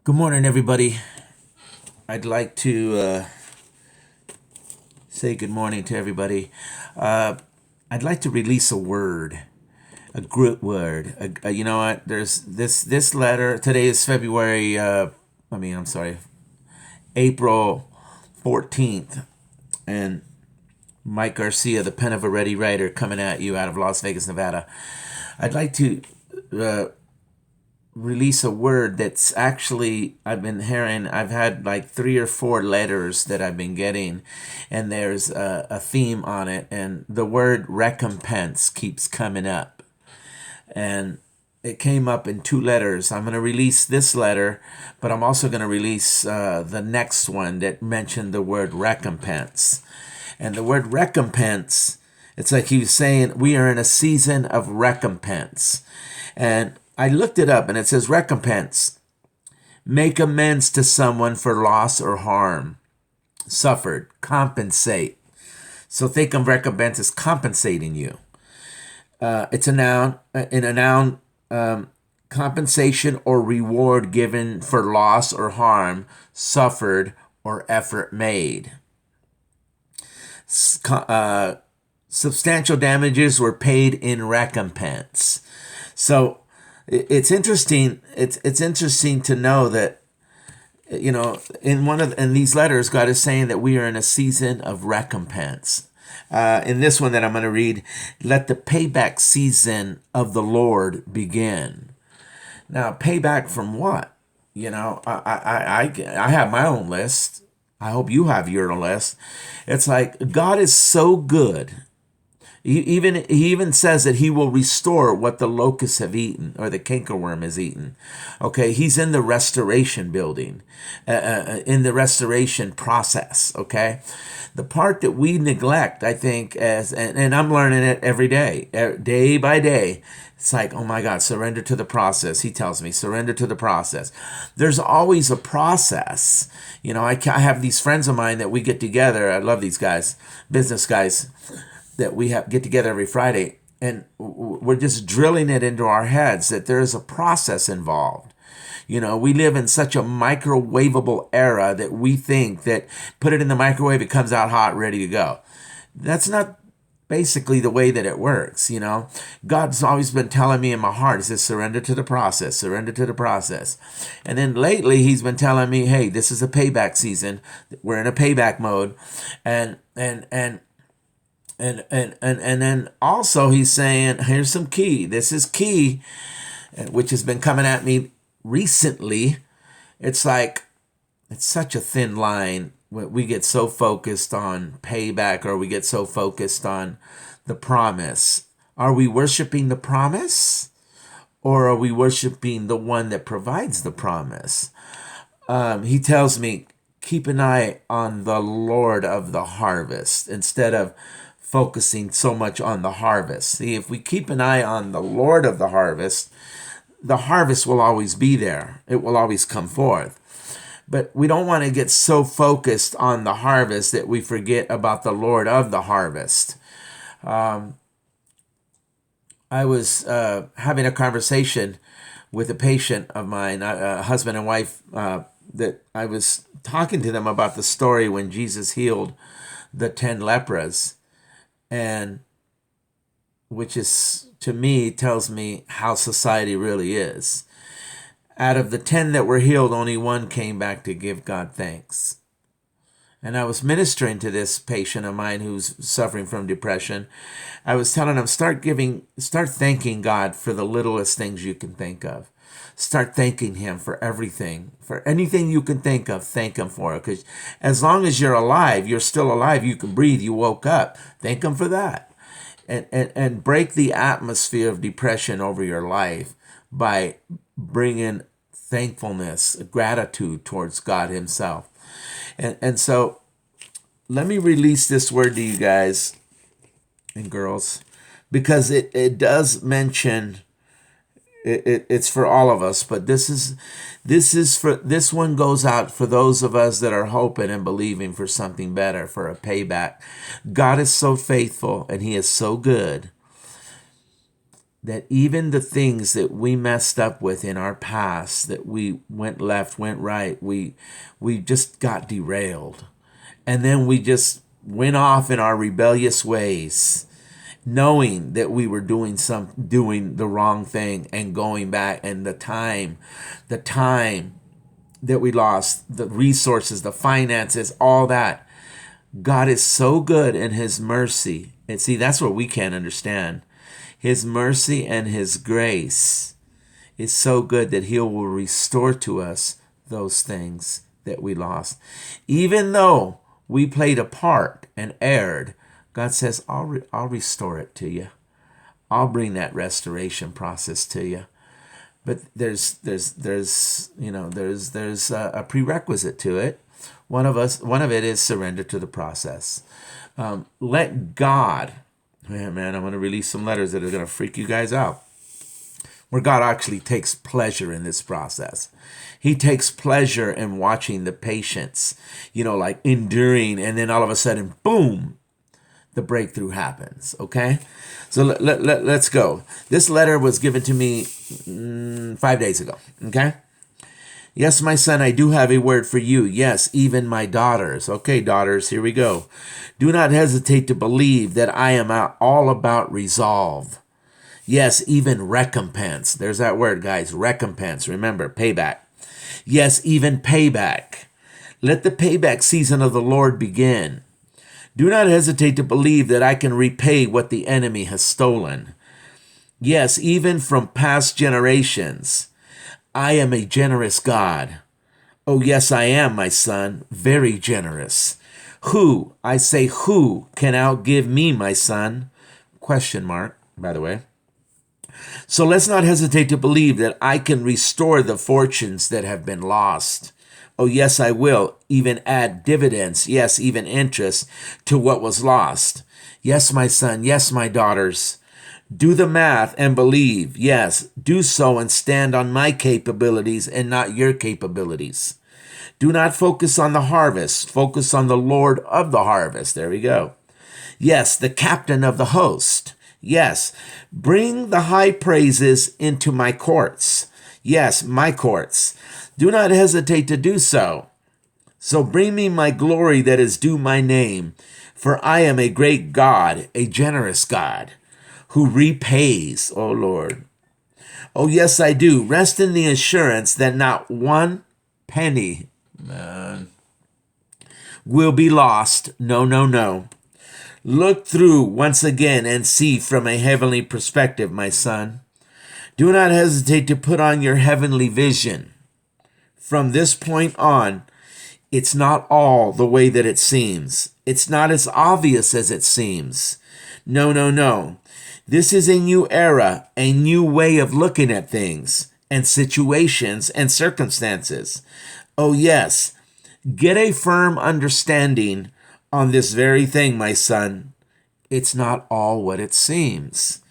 Good morning, everybody. I'd like to say good morning to everybody. I'd like to release a word, a good word. You know what? There's this letter. Today is February. I'm sorry, April 14th, and Mike Garcia, the pen of a ready writer, coming at you out of Las Vegas, Nevada. I'd like to release a word that's actually I've been hearing. I've had like 3 or 4 letters that I've been getting, and there's a theme on it, and the word recompense keeps coming up, and it came up in 2 letters. I'm going to release this letter, but I'm also going to release the next one that mentioned the word recompense. And the word recompense, it's like he was saying, we are in a season of recompense. And I looked it up, and it says recompense. Make amends to someone for loss or harm suffered. Compensate. So think of recompense as compensating you. It's a noun. In a noun, compensation or reward given for loss or harm suffered or effort made. Substantial damages were paid in recompense. So it's interesting. It's interesting to know that, in these letters, God is saying that we are in a season of recompense. In this one that I'm going to read, let the payback season of the Lord begin. Now, payback from what? I have my own list. I hope you have your list. It's like God is so good. He even says that he will restore what the locusts have eaten or the cankerworm has eaten. Okay, he's in the restoration building, in the restoration process. Okay, the part that we neglect, I think, and I'm learning it every day, day by day. It's like, oh my God, surrender to the process. He tells me, surrender to the process. There's always a process. I have these friends of mine that we get together. I love these guys, business guys, that we get together every Friday, and we're just drilling it into our heads that there is a process involved. We live in such a microwavable era that we think that put it in the microwave, it comes out hot, ready to go. That's not basically the way that it works. God's always been telling me in my heart, he says, surrender to the process, surrender to the process. And then lately he's been telling me, hey, this is a payback season. We're in a payback mode. And then also he's saying, here's some key. This is key, which has been coming at me recently. It's like, it's such a thin line when we get so focused on payback, or we get so focused on the promise. Are we worshiping the promise, or are we worshiping the one that provides the promise? He tells me, keep an eye on the Lord of the harvest instead of focusing so much on the harvest. See, if we keep an eye on the Lord of the harvest will always be there. It will always come forth. But we don't want to get so focused on the harvest that we forget about the Lord of the harvest. I was having a conversation with a patient of mine, a husband and wife, that I was talking to them about the story when Jesus healed the 10 lepers. And which is, to me, tells me how society really is. Out of the 10 that were healed, only 1 came back to give God thanks. And I was ministering to this patient of mine who's suffering from depression. I was telling him, start thanking God for the littlest things you can think of. Start thanking him for everything. For anything you can think of, thank him for it. Because as long as you're alive, you're still alive, you can breathe, you woke up. Thank him for that. And break the atmosphere of depression over your life by bringing thankfulness, gratitude towards God himself. And so let me release this word to you guys and girls, because it does mention, it's for all of us, but this one goes out for those of us that are hoping and believing for something better, for a payback. God is so faithful and he is so good. that even the things that we messed up with in our past, that we went left, went right, we just got derailed. And then we just went off in our rebellious ways, knowing that we were doing the wrong thing and going back, and the time that we lost, the resources, the finances, all that. God is so good in his mercy. And see, that's what we can't understand. His mercy and his grace is so good that he will restore to us those things that we lost. Even though we played a part and erred, God says, I'll restore it to you. I'll bring that restoration process to you. But there's a prerequisite to it. One of it is surrender to the process. Let God, man, I'm going to release some letters that are going to freak you guys out, where God actually takes pleasure in this process. He takes pleasure in watching the patience, like enduring, and then all of a sudden, boom, the breakthrough happens, okay? So let's go. This letter was given to me 5 days ago, okay? Yes, my son, I do have a word for you. Yes, even my daughters. Okay, daughters, here we go. Do not hesitate to believe that I am all about resolve. Yes, even recompense. There's that word, guys, recompense. Remember, payback. Yes, even payback. Let the payback season of the Lord begin. Do not hesitate to believe that I can repay what the enemy has stolen. Yes, even from past generations. I am a generous God. Oh, yes, I am, my son, very generous. Who, I say, who can outgive me, my son? Question mark, by the way. So let's not hesitate to believe that I can restore the fortunes that have been lost. Oh, yes, I will even add dividends, yes, even interest to what was lost. Yes, my son, yes, my daughters. Do the math and believe. Yes, do so and stand on my capabilities and not your capabilities. Do not focus on the harvest. Focus on the Lord of the harvest. There we go. Yes, the captain of the host. Yes, bring the high praises into my courts. Yes, my courts. Do not hesitate to do so. So bring me my glory that is due my name, for I am a great God, a generous God, who repays, O Lord. Oh, yes, I do. Rest in the assurance that not one penny, will be lost. No, no, no. Look through once again and see from a heavenly perspective, my son. Do not hesitate to put on your heavenly vision. From this point on, it's not all the way that it seems. It's not as obvious as it seems. No, no, no. This is a new era, a new way of looking at things and situations and circumstances. Oh, yes. Get a firm understanding on this very thing, my son. It's not all what it seems.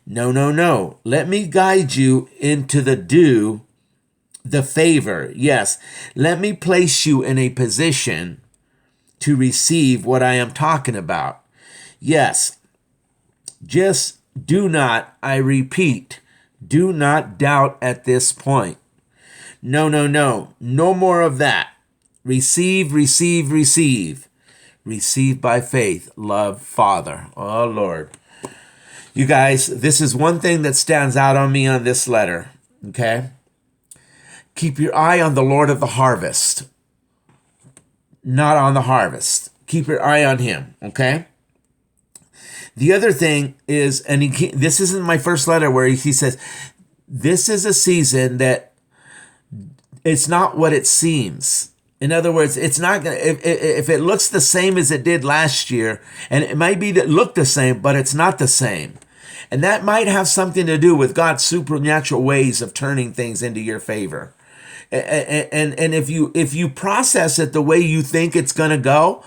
No, no, no. Let me guide you into the favor. Yes. Let me place you in a position to receive what I am talking about. Yes. Just do not, I repeat, do not doubt at this point. No, no, no. No more of that. Receive, receive, receive. Receive by faith. Love, Father. Oh, Lord. You guys, this is one thing that stands out on me on this letter, okay? Keep your eye on the Lord of the harvest, not on the harvest. Keep your eye on him, okay? The other thing is, and this isn't my first letter where he says, this is a season that it's not what it seems. In other words, it's not going to, if it looks the same as it did last year, and it might be that look the same, but it's not the same. And that might have something to do with God's supernatural ways of turning things into your favor. And if you process it the way you think it's going to go,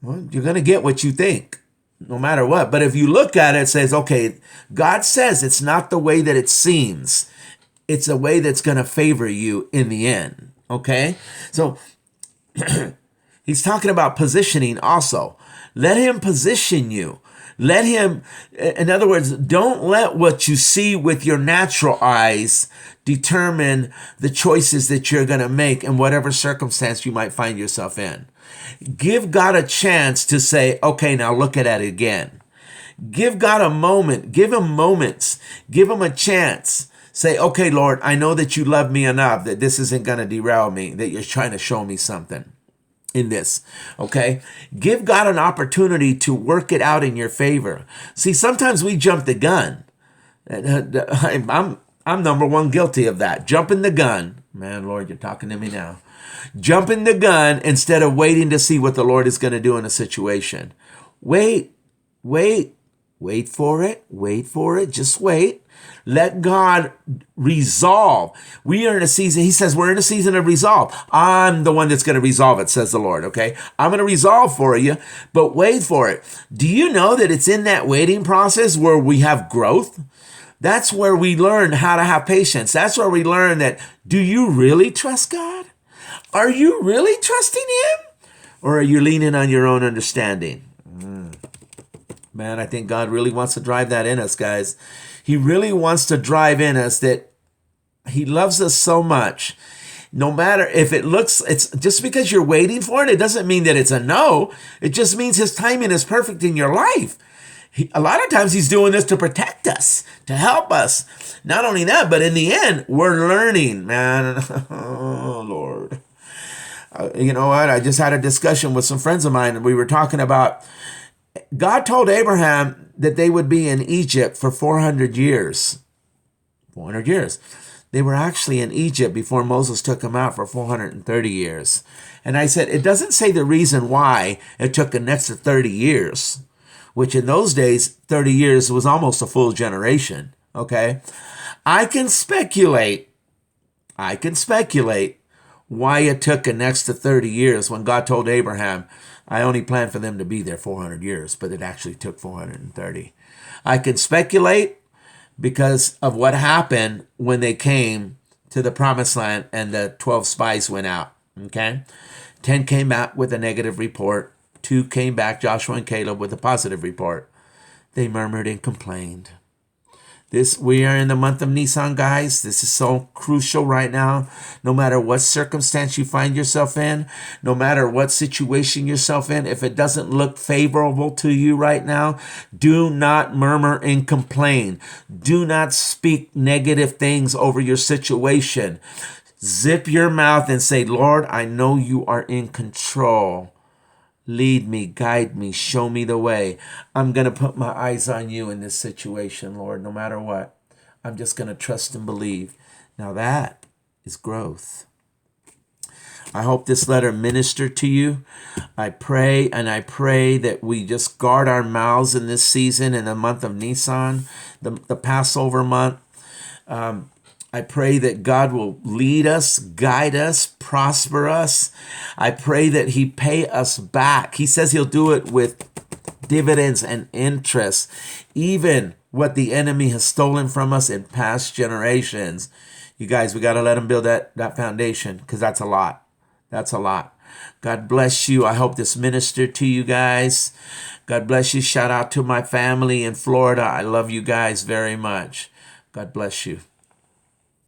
well, you're going to get what you think, no matter what. But if you look at it, it says, okay, God says it's not the way that it seems. It's a way that's going to favor you in the end. Okay? So he's talking about positioning also. Let him position you. Let him, in other words, don't let what you see with your natural eyes determine the choices that you're going to make in whatever circumstance you might find yourself in. Give God a chance to say, okay, now look at it again. Give God a moment. Give him moments. Give him a chance. Say, okay, Lord, I know that you love me enough that this isn't going to derail me, that you're trying to show me something in this. Okay? Give God an opportunity to work it out in your favor. See, sometimes we jump the gun. I'm number one guilty of that. Jumping the gun. Man, Lord, you're talking to me now. Jumping the gun instead of waiting to see what the Lord is going to do in a situation. Wait for it. Just wait. Let God resolve. We are in a season, he says, we're in a season of resolve. I'm the one that's going to resolve it, says the Lord, okay? I'm going to resolve for you, but wait for it. Do you know that it's in that waiting process where we have growth? That's where we learn how to have patience. That's where we learn that, do you really trust God? Are you really trusting him? Or are you leaning on your own understanding? Man, I think God really wants to drive that in us, guys. He really wants to drive in us that he loves us so much. No matter if it looks, it's just because you're waiting for it, it doesn't mean that it's a no. It just means his timing is perfect in your life. A lot of times he's doing this to protect us, to help us. Not only that, but in the end, we're learning, man. Oh, Lord. You know what? I just had a discussion with some friends of mine, and we were talking about God told Abraham that they would be in Egypt for 400 years. 400 years. They were actually in Egypt before Moses took them out for 430 years. And I said, it doesn't say the reason why it took an extra 30 years, which in those days, 30 years was almost a full generation. Okay. I can speculate why it took an extra 30 years when God told Abraham, I only planned for them to be there 400 years, but it actually took 430. I can speculate because of what happened when they came to the promised land and the 12 spies went out. Okay. 10 came back with a negative report. 2 came back, Joshua and Caleb, with a positive report. They murmured and complained. We are in the month of Nisan, guys. This is so crucial right now. No matter what circumstance you find yourself in, no matter what situation yourself in, if it doesn't look favorable to you right now, do not murmur and complain. Do not speak negative things over your situation. Zip your mouth and say, Lord, I know you are in control. Lead me, guide me, show me the way. I'm going to put my eyes on you in this situation, Lord, no matter what. I'm just going to trust and believe. Now that is growth. I hope this letter ministered to you. I pray that we just guard our mouths in this season, in the month of Nisan, the Passover month. I pray that God will lead us, guide us, prosper us. I pray that he pay us back. He says he'll do it with dividends and interest, even what the enemy has stolen from us in past generations. You guys, we got to let him build that foundation, because that's a lot. That's a lot. God bless you. I hope this ministered to you guys. God bless you. Shout out to my family in Florida. I love you guys very much. God bless you.